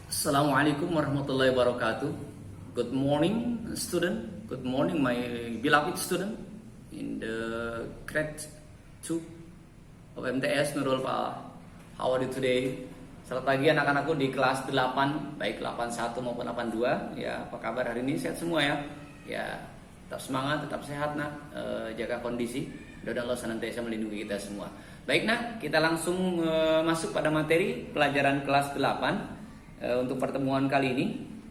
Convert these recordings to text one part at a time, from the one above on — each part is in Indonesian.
Assalamualaikum warahmatullahi wabarakatuh. Good morning, student. Good morning, my beloved student in the grade 2 of MTS Nurul Falah. How are you today? Selamat pagi anak-anakku di kelas 8, baik 81 maupun 82. Ya, apa kabar hari ini? Sehat semua ya? Ya, tetap semangat, tetap sehat nak. Jaga kondisi. Mudah-mudahan Allah senantiasa melindungi kita semua. Baik nak, kita langsung masuk pada materi pelajaran kelas 8. Untuk pertemuan kali ini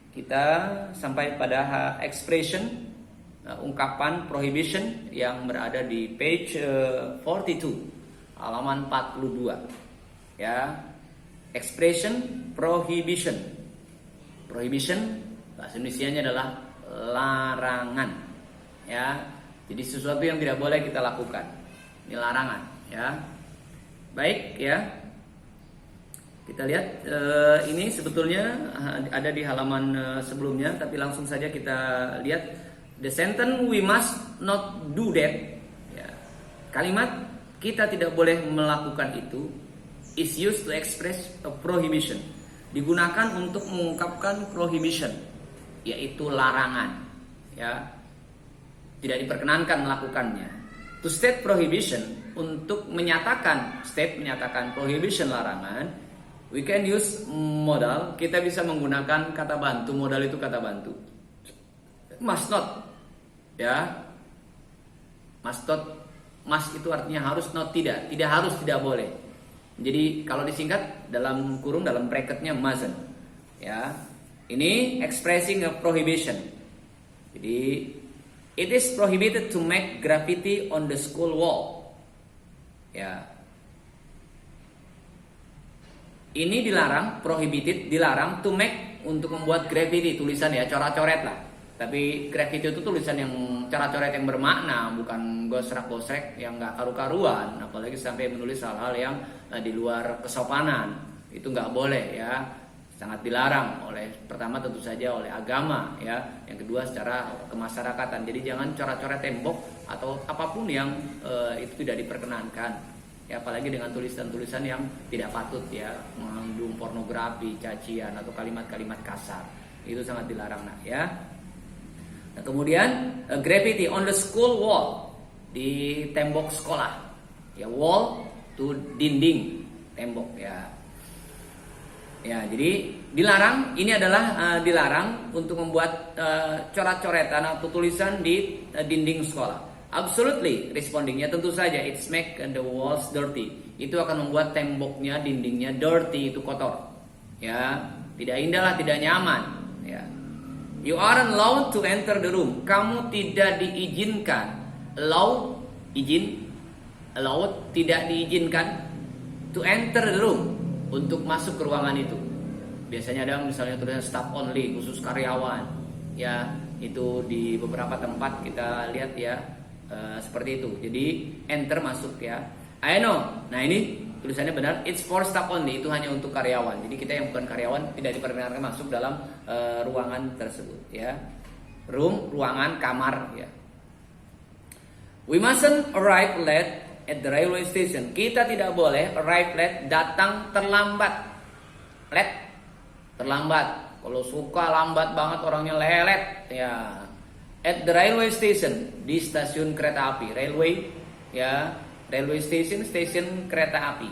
kita sampai pada expression, ungkapan prohibition yang berada di page 42 halaman 42 ya. Expression prohibition. Prohibition bahasa Indonesianya adalah larangan ya. Jadi sesuatu yang tidak boleh kita lakukan. Ini larangan ya. Baik ya. Kita lihat ini sebetulnya ada di halaman sebelumnya, tapi langsung saja kita lihat the sentence we must not do that. Ya. Kalimat kita tidak boleh melakukan itu is used to express a prohibition. Digunakan untuk mengungkapkan prohibition, yaitu larangan. Ya. Tidak diperkenankan melakukannya. To state prohibition, untuk menyatakan prohibition larangan. We can use modal. Kita bisa menggunakan kata bantu. Modal itu kata bantu. Must not. Ya. Must not. Must itu artinya harus, not tidak. Tidak harus, tidak boleh. Jadi kalau disingkat dalam kurung, dalam bracketnya mustn't. Ya. Ini expressing a prohibition. Jadi it is prohibited to make graffiti on the school wall. Ya. Ini dilarang, prohibited, dilarang to make, untuk membuat graffiti, tulisan ya, coret-coret lah. Tapi graffiti itu tulisan yang coret-coret yang bermakna, bukan gosrak-gosrek yang nggak karu-karuan. Apalagi sampai menulis hal-hal yang di luar kesopanan. Itu nggak boleh ya, sangat dilarang oleh, pertama tentu saja oleh agama ya. Yang kedua secara kemasyarakatan. Jadi jangan coret-coret tembok atau apapun yang itu tidak diperkenankan. Ya, apalagi dengan tulisan-tulisan yang tidak patut ya, mengandung pornografi, cacian atau kalimat-kalimat kasar. Itu sangat dilarang nak ya. Nah, kemudian graffiti on the school wall, di tembok sekolah. Ya, wall to dinding, tembok ya. Ya, jadi dilarang, ini adalah dilarang untuk membuat coret-coretan atau tulisan di dinding sekolah. Absolutely, respondingnya tentu saja it's make the walls dirty. Itu akan membuat temboknya, dindingnya dirty, itu kotor. Ya, tidak indah lah, tidak nyaman. Ya. You aren't allowed to enter the room. Kamu tidak diizinkan. Allowed, izin. Allowed, tidak diizinkan. To enter the room, untuk masuk ke ruangan itu. Biasanya ada misalnya tulisan staff only, khusus karyawan. Ya, itu di beberapa tempat kita lihat ya. Seperti itu. Jadi enter, masuk ya. I know. Nah, ini tulisannya benar. It's for staff only. Itu hanya untuk karyawan. Jadi kita yang bukan karyawan tidak diperkenankan masuk dalam ruangan tersebut ya. Room, ruangan, kamar ya. We mustn't arrive late at the railway station. Kita tidak boleh arrive late, datang terlambat. Late, terlambat. Kalau suka lambat banget orangnya lelet ya. At the railway station, di stasiun kereta api. Railway ya, railway station, stasiun kereta api.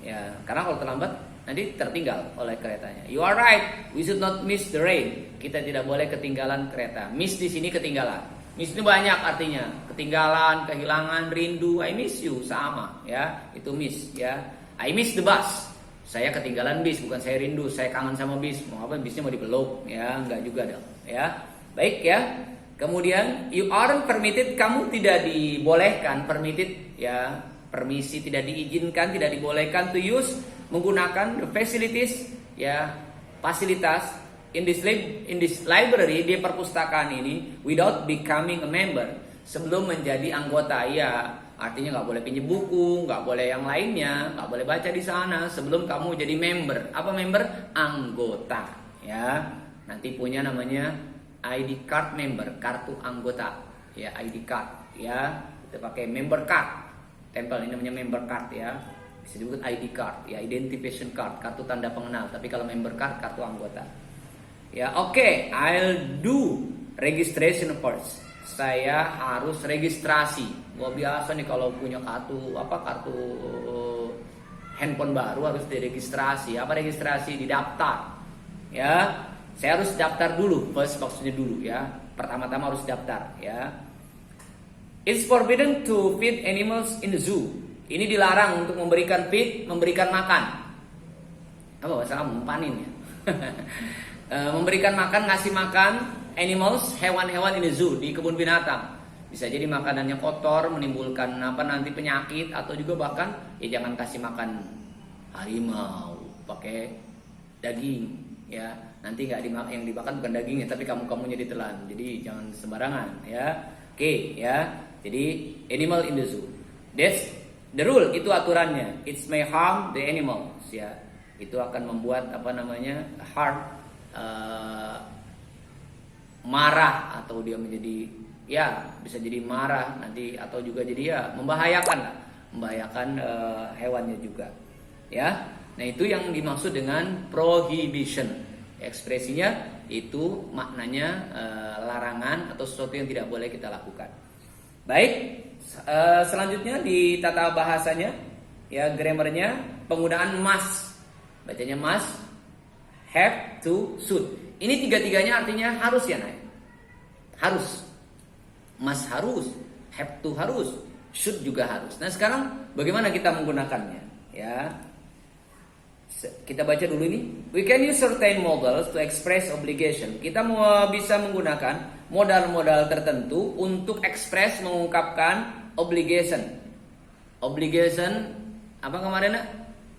Ya, karena kalau terlambat nanti tertinggal oleh keretanya. You are right, we should not miss the rain. Kita tidak boleh ketinggalan kereta. Miss di sini ketinggalan. Miss ini banyak artinya. Ketinggalan, kehilangan, rindu. I miss you, sama ya. Itu miss ya. I miss the bus. Saya ketinggalan bis, bukan saya rindu. Saya kangen sama bis. Mau apa, bisnya mau dipeluk ya, enggak juga dong ya. Baik ya. Kemudian you aren't permitted, kamu tidak dibolehkan, permitted ya, permisi, tidak diizinkan, tidak dibolehkan to use, menggunakan the facilities ya, fasilitas in this library, di perpustakaan ini without becoming a member, sebelum menjadi anggota ya. Artinya nggak boleh pinjam buku, nggak boleh yang lainnya, nggak boleh baca di sana sebelum kamu jadi member. Apa member? Anggota ya. Nanti punya namanya ID card member, kartu anggota ya, ID card ya. Kita pakai member card, tempel ini namanya member card ya. bisa disebut ID card, ya, identification card, kartu tanda pengenal. Tapi kalau member card, kartu anggota. Ya, oke, I'll do registration first. Saya harus registrasi. Gua biasa nih kalau punya kartu handphone baru harus diregistrasi. Apa registrasi? Didaftar. Ya, saya harus daftar dulu. First, maksudnya dulu, ya. Pertama-tama harus daftar, ya. It's forbidden to feed animals in the zoo. Ini dilarang untuk memberikan makan. Apa bahasa kamu? Panin ya. Memberikan makan, ngasih makan animals, hewan-hewan in the zoo, di kebun binatang. Bisa jadi makanannya kotor, menimbulkan nanti penyakit, atau juga bahkan ya jangan kasih makan harimau pakai daging, ya. Nanti yang dimakan bukan dagingnya, tapi kamunya ditelan. Jadi jangan sembarangan, ya. Oke, ya. Jadi animal in the zoo. That's the rule, itu aturannya. It may harm the animals, ya. Itu akan membuat harm, marah, atau dia menjadi, ya, bisa jadi marah nanti, atau juga jadi ya membahayakan hewannya juga, ya. Nah, itu yang dimaksud dengan prohibition. Ekspresinya itu maknanya larangan atau sesuatu yang tidak boleh kita lakukan. Baik, selanjutnya di tata bahasanya, ya, grammarnya, penggunaan must. Bacanya must, have to, should. Ini tiga-tiganya artinya harus, ya, Nay. Harus. Must harus, have to harus, should juga harus. Nah, sekarang bagaimana kita menggunakannya, ya? Kita baca dulu ini. We can use certain models to express obligation. Kita bisa menggunakan modal-modal tertentu untuk express, mengungkapkan obligation. Obligation apa kemarin?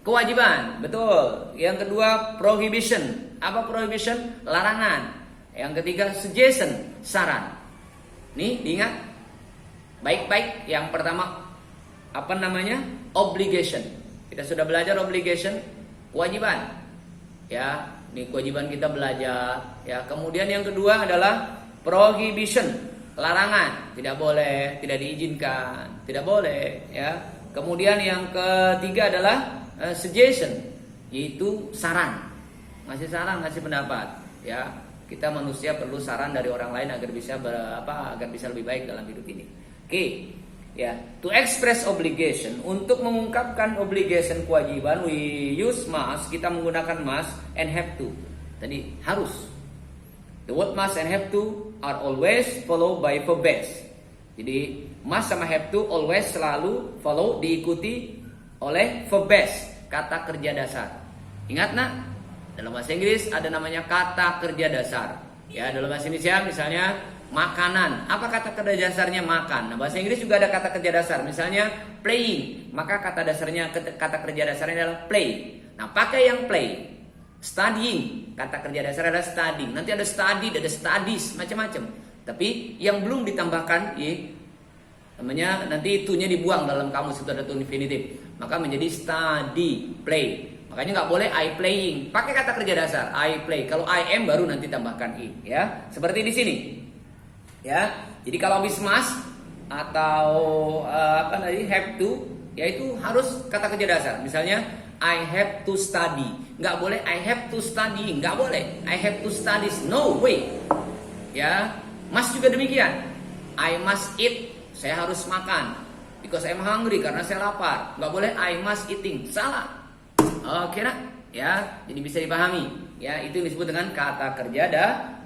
Kewajiban, betul. Yang kedua prohibition. Apa prohibition? Larangan. Yang ketiga suggestion, saran. Nih, diingat. Baik-baik. Yang pertama obligation. Kita sudah belajar obligation, kewajiban. Ya, ini kewajiban kita belajar, ya. Kemudian yang kedua adalah prohibition, larangan, tidak boleh, tidak diizinkan, tidak boleh, ya. Kemudian yang ketiga adalah suggestion, yaitu saran. Ngasih saran, ngasih pendapat, ya. Kita manusia perlu saran dari orang lain agar bisa lebih baik dalam hidup ini. Oke. Ya, to express obligation, untuk mengungkapkan obligation, kewajiban, we use must, kita menggunakan must and have to. Tadi harus. The word must and have to are always followed by verb base. Jadi must sama have to always selalu follow, diikuti oleh verb base, kata kerja dasar. Ingat nak? Dalam bahasa Inggris ada namanya kata kerja dasar. Ya, dalam bahasa Indonesia misalnya makanan. Apa kata kerja dasarnya? Makan. Nah, bahasa Inggris juga ada kata kerja dasar. Misalnya playing, maka kata kerja dasarnya adalah play. Nah, pakai yang play. Studying, kata kerja dasar adalah studying. Nanti ada study, ada studies, macam-macam. Tapi yang belum ditambahkan, nanti itunya dibuang dalam kamus, itu ada to infinitive. Maka menjadi study, play. Makanya nggak boleh I playing. Pakai kata kerja dasar I play. Kalau I am baru nanti tambahkan i, ya. Seperti di sini. Ya, jadi kalau habis must atau have to, yaitu harus kata kerja dasar. Misalnya I have to study, nggak boleh I have to study, nggak boleh I have to studies, no way. Ya, must juga demikian. I must eat, saya harus makan, because I'm hungry, karena saya lapar. Nggak boleh I must eating, salah. Oke, nak? Ya, jadi bisa dipahami. Ya, itu disebut dengan kata kerja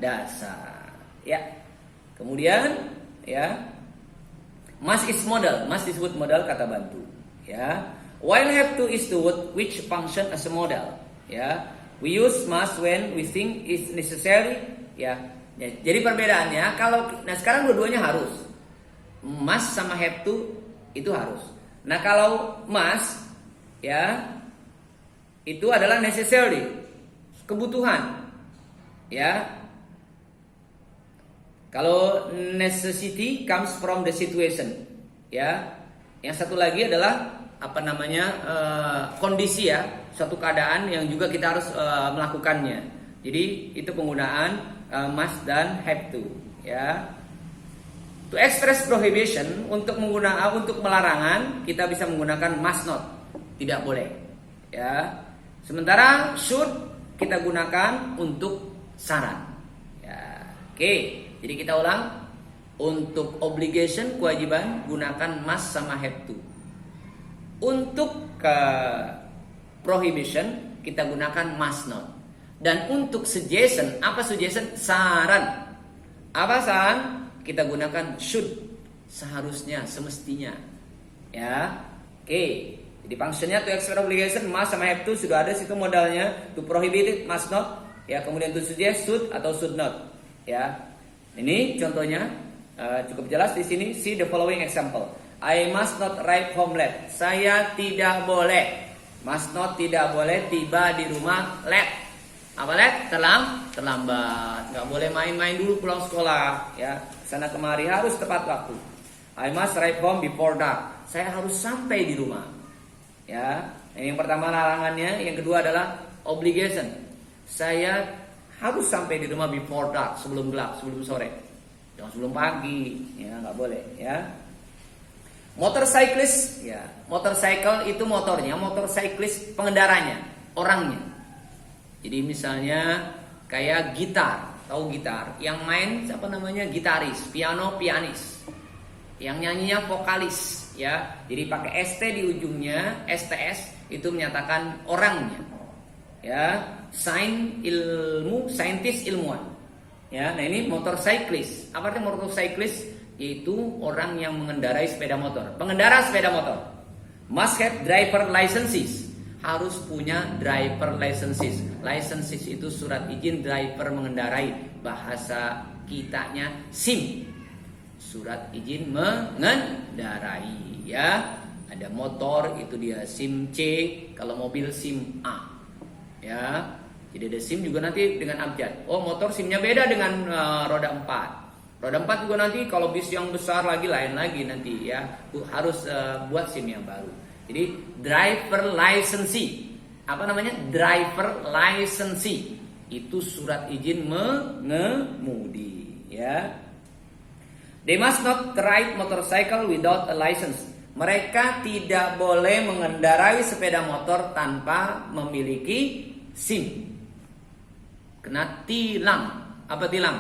dasar. Ya. Kemudian, ya, must is modal. Must disebut modal kata bantu, ya. While have to is the word which function as a modal, ya. We use must when we think is necessary, ya. Jadi perbedaannya, sekarang dua-duanya harus. Must sama have to itu harus. Nah, kalau must, ya, itu adalah necessary, kebutuhan, ya. Kalau necessity comes from the situation, ya. Yang satu lagi adalah kondisi, ya, suatu keadaan yang juga kita harus melakukannya. Jadi itu penggunaan must dan have to, ya. To express prohibition, untuk melarangan kita bisa menggunakan must not. tidak boleh. Ya. Sementara should kita gunakan untuk saran. Ya. Oke, jadi kita ulang. Untuk obligation, kewajiban, gunakan must sama have to. Untuk prohibition, kita gunakan must not. Dan untuk suggestion, apa suggestion? Saran. Apa saran? Kita gunakan should. Seharusnya, semestinya. Ya. Oke. Jadi functionnya to express obligation, must sama have to sudah ada situ modalnya. To prohibit it, must not. Ya, kemudian to suggest, should atau should not. Ya. Ini contohnya. Cukup jelas di sini. See the following example. I must not arrive home late. Saya tidak boleh. Must not, tidak boleh tiba di rumah late. Apa late? Terlambat. Nggak boleh main-main dulu pulang sekolah. Ya, sana kemari harus tepat waktu. I must arrive home before dark. Saya harus sampai di rumah. Ya, yang pertama larangannya. Yang kedua adalah obligation. Saya harus sampai di rumah before dark, sebelum gelap, sebelum sore. Jangan sebelum pagi, ya nggak boleh, ya. Motorcyclist, ya, motorcycle itu motornya, motorcyclist pengendaranya, orangnya. Jadi misalnya kayak gitar, tahu gitar? Yang main siapa namanya? Gitaris, piano pianis, yang nyanyinya vokalis, ya. Jadi pakai ST di ujungnya, STS itu menyatakan orangnya, ya. Saintis ilmuwan. Ya, nah ini motorcyclist. Apa artinya motorcyclist? Yaitu orang yang mengendarai sepeda motor. Pengendara sepeda motor. Must have driver licenses. Harus punya driver licenses. Licenses itu surat izin driver mengendarai. Bahasa kitanya SIM. Surat izin mengendarai, ya. Ada motor itu dia SIM C, kalau mobil SIM A. Ya. Jadi ada SIM juga nanti dengan abjad. Oh, motor SIM-nya beda dengan roda 4. Roda 4 juga nanti kalau bis yang besar lagi lain lagi nanti, ya. Harus buat SIM yang baru. Jadi driver license. Apa namanya? Driver license. Itu surat izin mengemudi, ya. They must not ride motorcycle without a license. Mereka tidak boleh mengendarai sepeda motor tanpa memiliki SIM. Kena tilang. Apa tilang?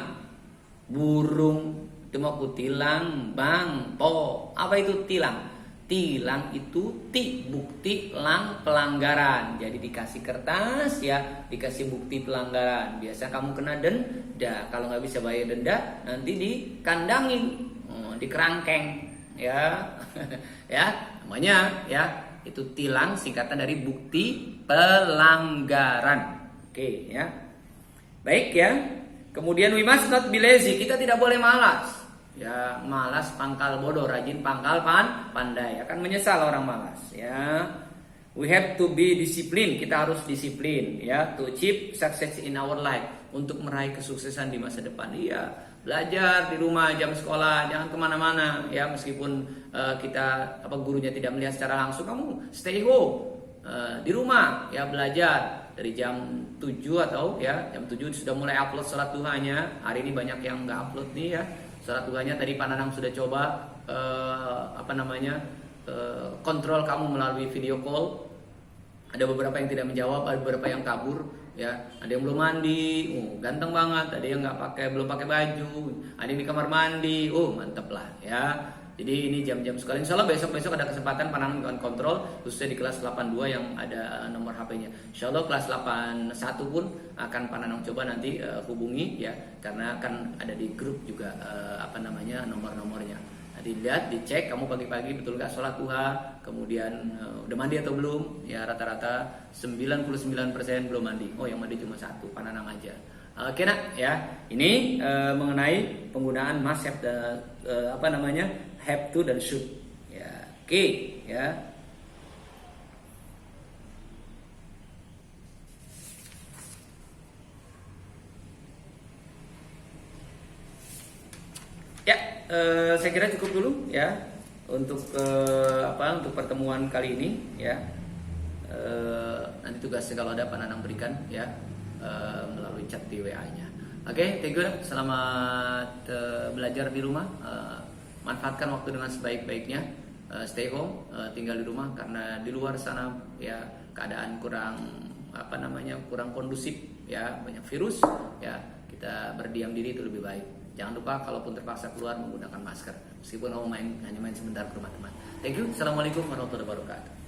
Burung. Itu mau kutilang, bang, po. Apa itu tilang? Tilang itu bukti pelanggaran. Jadi dikasih kertas, ya, dikasih bukti pelanggaran. Biasa kamu kena denda. Kalau nggak bisa bayar denda, nanti dikandangin, dikerangkeng, ya. Ya, namanya, ya, itu tilang, singkatan dari bukti pelanggaran. Oke, ya. Baik, ya. Kemudian we must not be lazy. Kita tidak boleh malas. Ya, malas pangkal bodoh, rajin pangkal pandai. Akan menyesal orang malas, ya. We have to be disciplined. Kita harus disiplin, ya, to achieve success in our life, untuk meraih kesuksesan di masa depan. Iya, belajar di rumah, jam sekolah, jangan kemana-mana, ya. Meskipun kita gurunya tidak melihat secara langsung, kamu stay home, di rumah, ya, belajar. Dari jam 7 atau, ya, jam 7 sudah mulai upload sholat duhanya. Hari ini banyak yang nggak upload nih, ya. Sholat duhanya tadi Pak Nanang sudah coba kontrol kamu melalui video call. Ada beberapa yang tidak menjawab, ada beberapa yang kabur, ya. Ada yang belum mandi, ganteng banget. Ada yang belum pakai baju. Ada yang di kamar mandi, mantep lah, ya. Jadi ini jam-jam sekali. Insya Allah besok ada kesempatan Pak Nanang akan kontrol, khususnya di kelas 82 yang ada nomor HP-nya. Insya Allah kelas 81 pun akan Pak Nanang coba nanti hubungi, ya, karena kan ada di grup juga nomor-nomornya. Nah, dilihat, dicek kamu pagi-pagi betul gak sholat duha, kemudian udah mandi atau belum? Ya, rata-rata 99% belum mandi. Oh, yang mandi cuma satu, Pak Nanang aja. Oke, nak, ya. Ini mengenai penggunaan must have, have to dan should, ya. Oke, ya. Ya, saya kira cukup dulu, ya, untuk untuk pertemuan kali ini, ya. Nanti tugasnya kalau ada Pak Nanang berikan, ya, melalui chat di WA-nya. Oke, thank you. Selamat belajar di rumah. Manfaatkan waktu dengan sebaik-baiknya. stay home, tinggal di rumah, karena di luar sana ya keadaan kurang kurang kondusif ya, banyak virus ya. Kita berdiam diri itu lebih baik. Jangan lupa kalaupun terpaksa keluar menggunakan masker, meskipun kamu hanya main sebentar ke rumah teman. Thank you. Assalamualaikum warahmatullahi wabarakatuh.